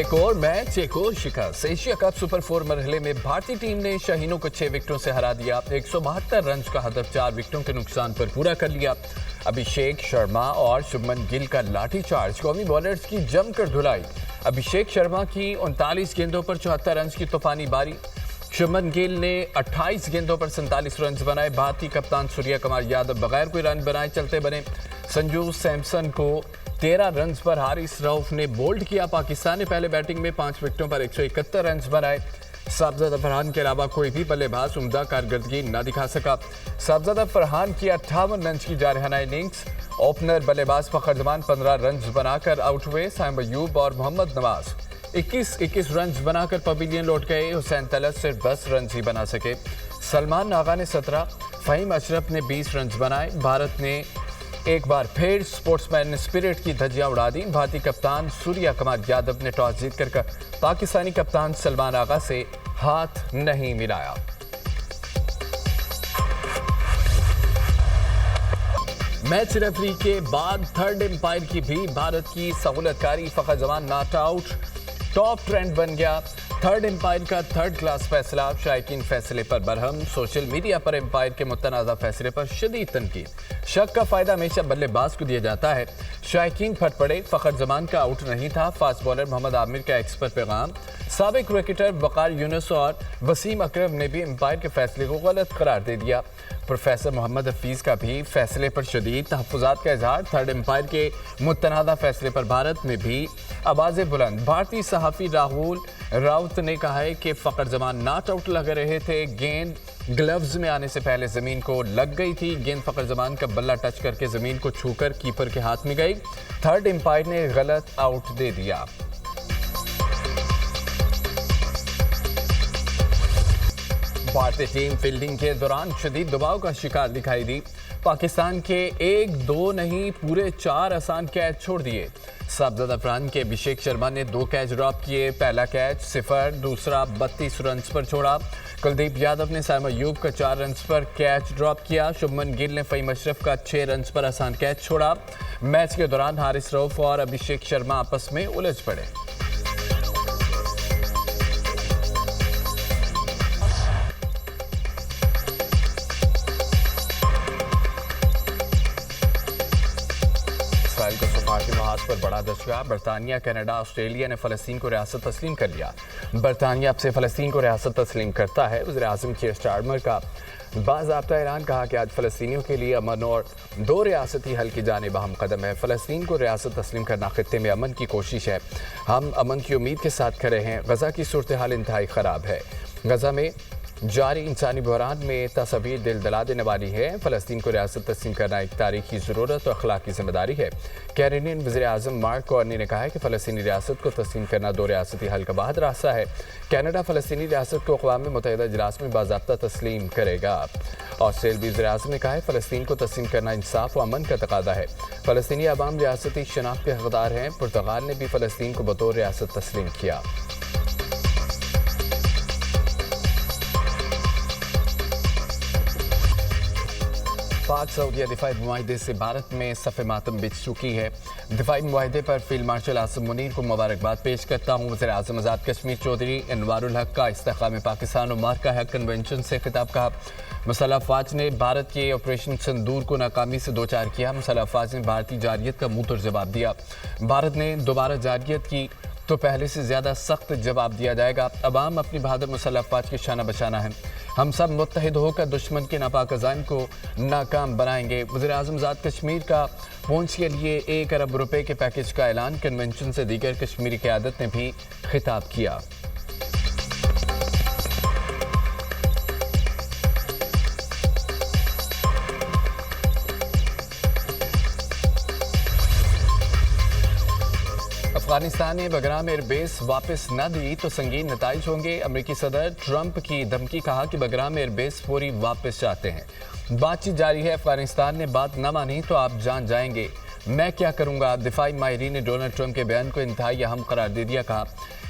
एक और मैच, एक और शिकस्त। एशिया कप सुपर 4 मरहले में भारतीय टीम ने शाहीनों को 6 विकेटों से हरा दिया। 172 रन का हदफ 4 विकेटों के नुकसान पर पूरा कर लिया। अभिषेक शर्मा और शुभमन गिल का लाठीचार्ज, कौमी बॉलर्स की जमकर धुलाई। अभिषेक शर्मा की 39 गेंदों पर 74 रन की तूफानी बारी। शुभमन गिल ने 28 गेंदों पर 47 रन बनाए। भारतीय कप्तान सूर्य कुमार यादव बगैर कोई रन बनाए चलते बने। संजू सैमसन को 13 रन पर हारिस रऊफ ने बोल्ड किया। पाकिस्तान ने पहले बैटिंग में 5 विकेटों पर 171 रन बनाए। साहबजादा फरहान के अलावा कोई भी बल्लेबाज उम्दा कारकर्दगी न दिखा सका। साहबजादा फरहान की 58 रन की जारहाना इनिंग्स। ओपनर बल्लेबाज फखर जमान 15 रन बनाकर आउट हुए। साइम अयूब और मोहम्मद नवाज 21 रन बनाकर पवेलियन लौट गए। हुसैन तलत सिर्फ 10 रन ही बना सके। सलमान आगा ने 17, फहीम अशरफ ने 20 रन बनाए। भारत ने एक बार फिर स्पोर्ट्समैन स्पिरिट की धज्जियां उड़ा दी। भारतीय कप्तान सूर्य कुमार यादव ने टॉस जीतकर पाकिस्तानी कप्तान सलमान आगा से हाथ नहीं मिलाया। मैच रेफरी के बाद थर्ड एम्पायर की भी भारत की सहूलतकारी। Fakhar Zaman not out, top trend बन गया। थर्ड एम्पायर का थर्ड क्लास फैसला। शायकीन फैसले पर बरहम। सोशल मीडिया पर एम्पायर के मुतनाज़ा फैसले पर शदीद तनकीद। शक का फायदा हमेशा बल्लेबाज को दिया जाता है। शायकीन फट पड़े। फखर जमान का आउट नहीं था। फास्ट बॉलर मोहम्मद आमिर का एक्स पर पैगाम। साबिक क्रिकेटर वकार यूनुस और वसीम अकरम ने भी एम्पायर के फैसले को गलत करार दे दिया। प्रोफेसर मोहम्मद हफीज़ का भी फैसले पर शदीद तहफ़्फ़ुज़ात का इजहार। थर्ड एम्पायर के मुतनाज़ा फैसले पर भारत में भी आवाज़ें बुलंद। भारतीय सहाफ़ी राहुल राउत ने कहा है कि फ़खर जमान नॉट आउट लग रहे थे। गेंद ग्लव्स में आने से पहले ज़मीन को लग गई थी। गेंद फ़खर जमान का बल्ला टच करके ज़मीन को छूकर कीपर के हाथ में गई। थर्ड एम्पायर ने गलत आउट दे दिया। भारतीय टीम फील्डिंग के दौरान शदीद दबाव का शिकार दिखाई दी। पाकिस्तान के 1-2 नहीं पूरे 4 आसान कैच छोड़ दिए। साहबजादा फरहान के अभिषेक शर्मा ने 2 कैच ड्रॉप किए। पहला कैच 0, दूसरा 32 रन पर छोड़ा। कुलदीप यादव ने साइम अयूब का 4 रन पर कैच ड्रॉप किया। शुभमन गिल ने फहीम अशरफ का 6 रन पर आसान कैच छोड़ा। मैच के दौरान हारिस रऊफ और अभिषेक शर्मा आपस में उलझ पड़े। इसराइल को सफारती महाज पर बड़ा दशगा। बरतानिया, कनाडा, ऑस्ट्रेलिया ने फ़लस्तीन को रियासत तस्लीम कर लिया। बरतानिया अब से फ़लस्तीन को रियासत तस्लीम करता है। वज़ीर आज़म कीर स्टारमर का बाज़ाब्ता ऐलान। कहा कि आज फ़लस्तीनियों के लिए अमन और 2 रियासती हल की जानिब अहम कदम है। फ़लस्तीन को रियासत तस्लीम करना खित्ते में अमन की कोशिश है। हम अमन की उम्मीद के साथ खड़े हैं। गज़ा की सूरत हाल इंतहाई ख़राब है। गज़ा में जारी इंसानी बहरान में तस्वीर दिल दला देने वाली है। फ़लस्तीन को रियासत तस्लीम करना एक तारीखी ज़रूरत और अखलाकी जिम्मेदारी है। कैनेडियन वज़ीर आज़म मार्क कार्नी ने कहा है कि फ़लस्तीनी रियासत को तस्लीम करना 2 रियासती हल का वाहिद रास्ता है। कनाडा फ़लस्तीनी रियासत को अक़वाम मुत्तहिदा इजलास में बाज़ाब्ता तस्लीम करेगा। ऑस्ट्रेलियाई वज़ीर आज़म ने कहा है फ़लस्तीन को तस्लीम करना इंसाफ और अमन का तकादा है। फ़लस्तीनी अवाम रियासती शनाख्त के हक़दार हैं। पुर्तगाल ने भी फ़लस्तीन को बतौर रियासत तस्लीम किया। पाक सऊदीया दिफाई मुआहिदे से भारत में सफ़े मातम बिछ चुकी है। दिफाई मुआहिदे पर फील्ड मार्शल आसिम मुनीर को मुबारकबाद पेश करता हूँ। वज़ीर आज़म आज़ाद कश्मीर चौधरी अनवारुल हक का इस्तेक़ाम पाकिस्तान और मार्का हक कन्वेंशन से खिताब कहा। मुसल्लह अफ़वाज ने भारत के ऑपरेशन सिंदूर को नाकामी से दो चार किया। मुसल्लह अफ़वाज ने भारतीय जारियत का मुँह तोड़ जवाब दिया। भारत ने दोबारा जारियत की तो पहले से ज़्यादा सख्त जवाब दिया जाएगा। अवाम अपनी बहादुर मुसल्लह अफ़वाज की शाना बशाना है। हम सब मुत्तहिद होकर दुश्मन के नापाक अज़ाइम को नाकाम बनाएंगे। वज़ीर आज़म आज़ाद कश्मीर का पहुँच के लिए 1 अरब रुपए के पैकेज का ऐलान। कन्वेंशन से दीगर कश्मीरी क़यादत ने भी खिताब किया। अफगानिस्तान ने बगराम एयरबेस वापस न दी तो संगीन नताइज होंगे। अमेरिकी सदर ट्रंप की धमकी। कहा कि बगराम एयरबेस फौरी वापस चाहते हैं। बातचीत जारी है। अफगानिस्तान ने बात न मानी तो आप जान जाएंगे। मैं क्या करूंगा। दिफाई माहिरीन ने डोनाल्ड ट्रंप के बयान को इंतहाई अहम करार दे दिया। कहा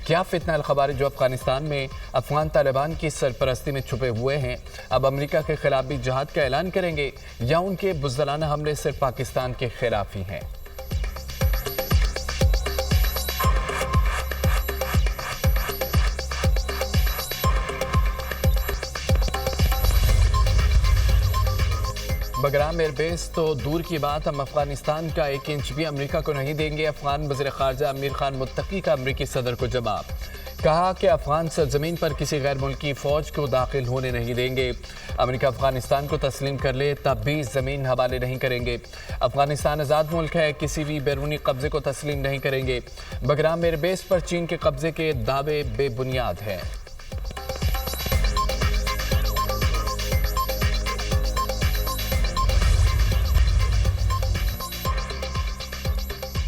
क्या फितना अल-खबार जो अफगानिस्तान में अफगान तालिबान की सरपरस्ती में छुपे हुए हैं अब अमेरिका के खिलाफ भी जिहाद का ऐलान करेंगे या उनके बुज़दिलाना हमले सिर्फ पाकिस्तान के खिलाफ ही हैं। बगराम एयरबेस तो दूर की बात, हम अफगानिस्तान का 1 इंच भी अमेरिका को नहीं देंगे। अफगान वज़ीर ख़ारजा आमिर खान मुत्तकी का अमेरिकी सदर को जवाब। कहा कि अफगान सरजमीन पर किसी गैर मुल्की फ़ौज को दाखिल होने नहीं देंगे। अमेरिका अफगानिस्तान को तस्लीम कर ले तब भी ज़मीन हवाले नहीं करेंगे। अफगानिस्तान आज़ाद मुल्क है, किसी भी बैरूनी कब्ज़े को तस्लीम नहीं करेंगे। बगराम एयरबेस पर चीन के कब्ज़े के दावे बेबुनियाद हैं।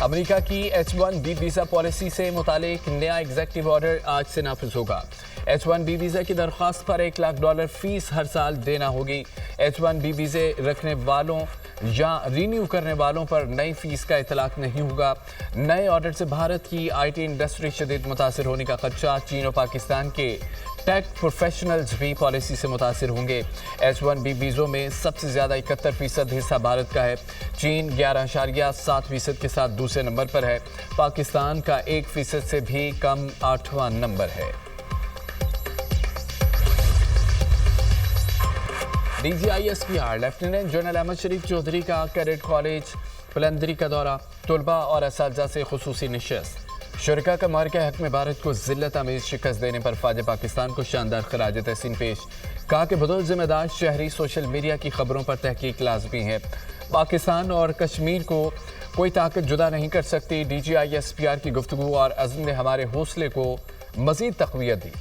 अमेरिका की H-1B वीज़ा पॉलिसी से मुतालिक नया एग्जेक्टिव ऑर्डर आज से नाफिज होगा। H-1B वीज़ा की दरख्वास्त पर $1 लाख फीस हर साल देना होगी। H-1B वीज़े रखने वालों या रिन्यू करने वालों पर नई फीस का इतलाक नहीं होगा। नए ऑर्डर से भारत की IT इंडस्ट्री शदीद मुतासिर होने का खदशा। चीन और पाकिस्तान के टेक प्रोफेशनल्स भी पॉलिसी से मुतासिर होंगे। H-1B वीज़ों में सबसे ज़्यादा 71% हिस्सा भारत का है। चीन 11.7% के साथ दूसरे नंबर पर है। पाकिस्तान का 1% से भी कम 8वां नंबर है। DGISPR लेफ्टिनेंट जनरल अहमद शरीफ चौधरी का कैडेट कॉलेज पलंदरी का दौरा, तलबा और असातिज़ा से खुसूसी नशिस्त। शुरका का मार्के हक में भारत को जिल्लत आमेज शिकस्त देने पर फ़ौज पाकिस्तान को शानदार खराज तहसीन पेश। कहा कि बदौल जिम्मेदार शहरी सोशल मीडिया की खबरों पर तहकीक लाजमी है। पाकिस्तान और कश्मीर को कोई ताकत जुदा नहीं कर सकती। DGISPR की गुफ्तगू और अज़्म ने हमारे हौसले को मज़ीद तक़वियत दी।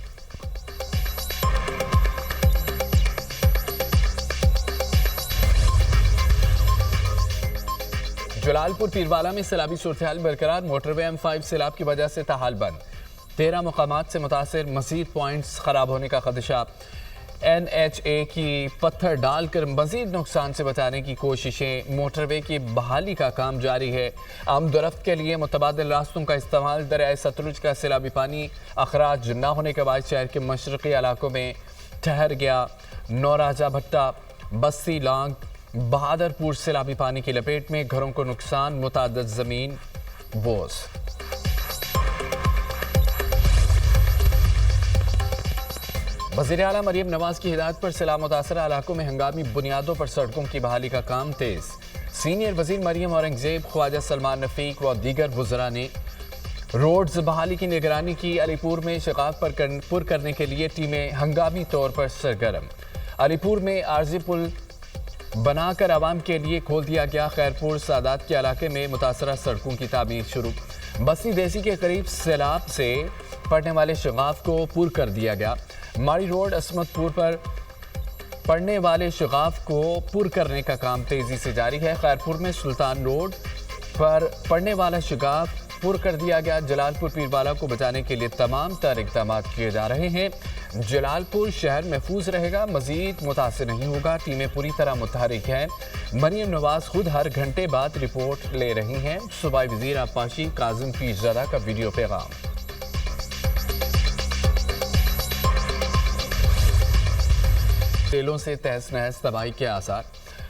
जलालपुर पीरवाला में सैलाबी सूरत-ए-हाल बरकरार। मोटरवे M5 सैलाब की वजह से ताहाल बंद। 13 मकामात से मुतासिर, मज़ीद पॉइंट्स ख़राब होने का खदशा। NHA की पत्थर डालकर मज़ीद नुकसान से बचाने की कोशिशें। मोटरवे की बहाली का काम जारी है। आमदोरफ्त के लिए मुतबादिल रास्तों का इस्तेमाल। दरियाए सतलुज का सैलाबी पानी अखराज न होने के बाद शहर के मशरक़ी इलाकों में ठहर गया। नौराजा भट्टा, बस्ती लांग, बहादुरपुर सैलाबी पानी की लपेट में, घरों को नुकसान, मुताद्दिद ज़मीन बोझ। वज़ीर आला मरियम नवाज की हिदायत पर सैलाब मुतासरा इलाकों में हंगामी बुनियादों पर सड़कों की बहाली का काम तेज। सीनियर वज़ीर मरियम औरंगज़ेब, ख्वाजा सलमान रफ़ीक व दीगर वज़रा ने रोड्स बहाली की निगरानी की। अलीपुर में शिकायत पुर करने के लिए टीमें हंगामी तौर पर सरगर्म। अलीपुर में आर्जी पुल बनाकर आवाम के लिए खोल दिया गया। खैरपुर सादात के इलाके में मुतासरा सड़कों की तामीर शुरू। बस्ती देसी के करीब सैलाब से पड़ने वाले शगाफ को पुर कर दिया गया। माड़ी रोड असमतपुर पर पड़ने वाले शगाफ को पुर करने का काम तेजी से जारी है। खैरपुर में सुल्तान रोड पर पड़ने वाला शगाफ पुर कर दिया गया। जलालपुर पीरवाला को बचाने के लिए तमाम तर इक़दाम किए जा रहे हैं। जलालपुर शहर महफूज रहेगा, मजीद मुतासिर नहीं होगा। टीमें पूरी तरह मुतहरिक हैं। मरियम नवाज खुद हर घंटे बाद रिपोर्ट ले रही हैं। सूबाई वज़ीर आबपाशी काजिम पीरज़ादा का वीडियो पैगाम। तेलों से तहस नहस तबाही के आसार।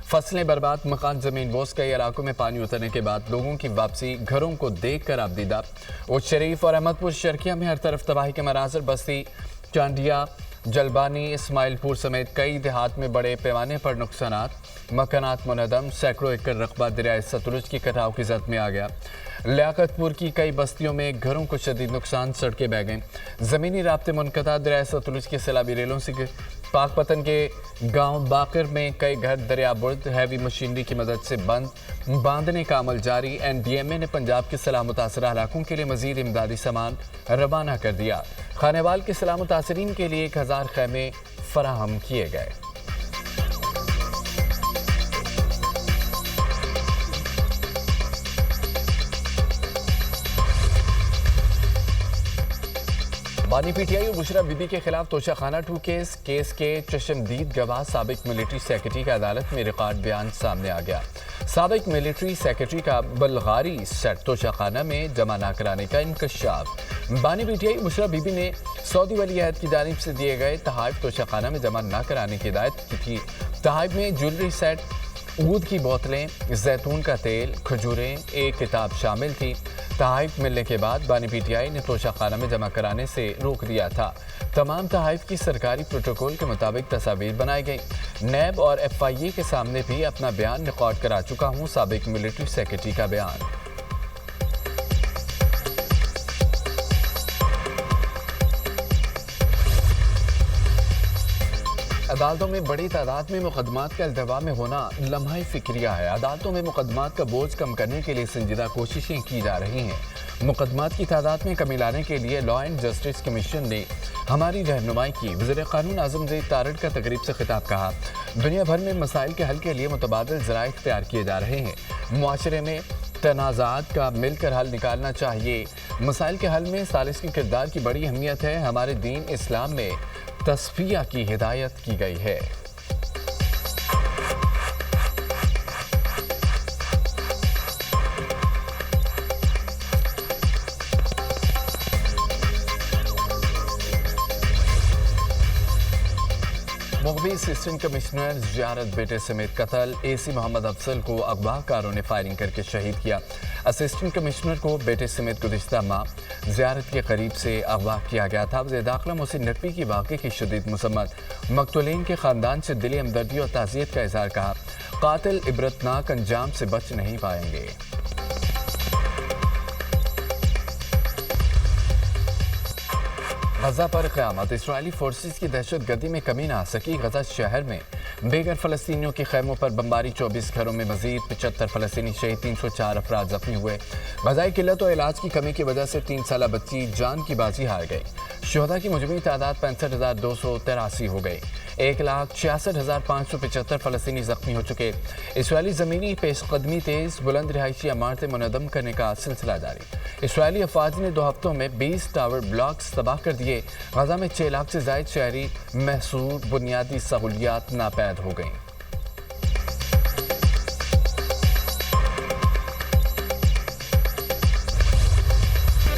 फसलें बर्बाद, मकान जमीन बोस। कई इलाकों में पानी उतरने के बाद लोगों की वापसी, घरों को देख कर आबदीदा। उच्च शरीफ और अहमदपुर शर्किया में हर तरफ तबाही के मनाज़र। बस्ती, चांडिया, जलबानी, इस्माइलपुर समेत कई देहात में बड़े पैमाने पर नुकसानात। मकानात मुनहदम, सैकड़ों एकड़ रकबा दरियाए सतलुज की कटाव की जद में आ गया। लियाकतपुर की कई बस्तियों में घरों को शदीद नुकसान, सड़कें बह गईं। ज़मीनी राब्ते मुनक़ता। दरियाए सतलुज के सैलाबी रेलों से पाकपतन के गांव बाकर में कई घर दरिया बुर्द हैवी मशीनरी की मदद से बांधने का अमल जारी। NDMA ने पंजाब के सैलाब मुतासरा इलाकों के लिए मजीद इमदादी सामान रवाना कर दिया। खानेवाल के सैलाब मुतासरीन के लिए 1000 खैमे फराहम किए गए। बानी PTI और बुशरा बीबी के खिलाफ तोशाखाना 2 केस के चशमदीद गवाह साबिक मिलिट्री सेक्रेटरी का अदालत में रिकॉर्ड बयान सामने आ गया। साबिक मिलिट्री सेक्रेटरी का बलगारी सेट तोशाखाना में जमा न कराने का इंकशाफ। बानी PTI बुशरा बीबी ने सऊदी वली अहद की जानिब से दिए गए तहाइफ तोशाखाना में जमा न कराने की हिदायत की थी। तहाइफ में ज्वेलरी सेट, ऊद की बोतलें, जैतून का तेल, खजूरें, एक किताब शामिल थी। तहाइफ मिलने के बाद बानी PTI ने तोशाखाना में जमा कराने से रोक दिया था। तमाम तहाइफ की सरकारी प्रोटोकॉल के मुताबिक तस्वीर बनाई गई। नैब और FIA के सामने भी अपना बयान रिकॉर्ड करा चुका हूँ, साबिक मिलिट्री सेक्रेटरी का बयान। अदालतों में बड़ी तादाद में मुकदमात का अल्तवा में होना लम्हा फिक्रिया है। अदालतों में मुकदमात का बोझ कम करने के लिए संजीदा कोशिशें की जा रही हैं। मुकदमात की तादाद में कमी लाने के लिए लॉ एंड जस्टिस कमीशन ने हमारी रहनुमाई की। वज़ीर क़ानून आज़म ज़ैद तारड़ का तकरीब से खिताब कहा, दुनिया भर में मसाइल के हल के लिए मुतबादिल ज़राए इख्तियार किए जा रहे हैं। मुआशरे में तनाज़ात का मिलकर हल निकालना चाहिए। मसाइल के हल में सालिस के किरदार की बड़ी अहमियत है। हमारे दीन इस्लाम में तस्फिया की हिदायत की गई है। मुगबी असिस्टेंट कमिश्नर ज़ियारत बेटे समेत कत्ल। AC मोहम्मद अफसल को अगवाकारों ने फायरिंग करके शहीद किया। असिस्टेंट कमिश्नर को बेटे समेत गुज़िश्ता माह ज़ियारत के करीब से अगवा किया गया था। वज़ीर दाखिला मोहसिन नकवी की वाक़े की शदीद मसम्मत। मकतूलीन के ख़ानदान से दिली हमदर्दी और ताज़ियत का इज़हार कहा, कातिल इबरतनाक अंजाम से बच नहीं पाएंगे। गजा पर क़यामत। इसराइली फोर्सेस की दहशत गर्दी में कमी ना आ सकी। गजा शहर में बेघर फ़लस्तीनियों के खैमों पर बमबारी, 24 घरों में मजीद 75 फ़लस्तीनी शहीद, 304 अफराद ज़ख्मी हुए। ग़ज़ाई किल्लत और इलाज की कमी की वजह से 3 साला बच्ची जान की बाजी हार गई। शुहदा की मुजमई तादाद 65,283 हो गई। 1,66,575 फ़लस्तीनी ज़ख्मी हो चुके। इसराइली ज़मीनी पेशकदमी तेज़, बुलंद रिहायशी इमारतें मुनज़्ज़म करने का सिलसिला जारी। इसराइली अफवाज ने 2 हफ्तों में 20 टावर ब्लॉक्स तबाह कर दिए। गजा में 6 लाख से ज़ायद शहरी महसूर बुनियादी सहूलियात नापैद हो गईं।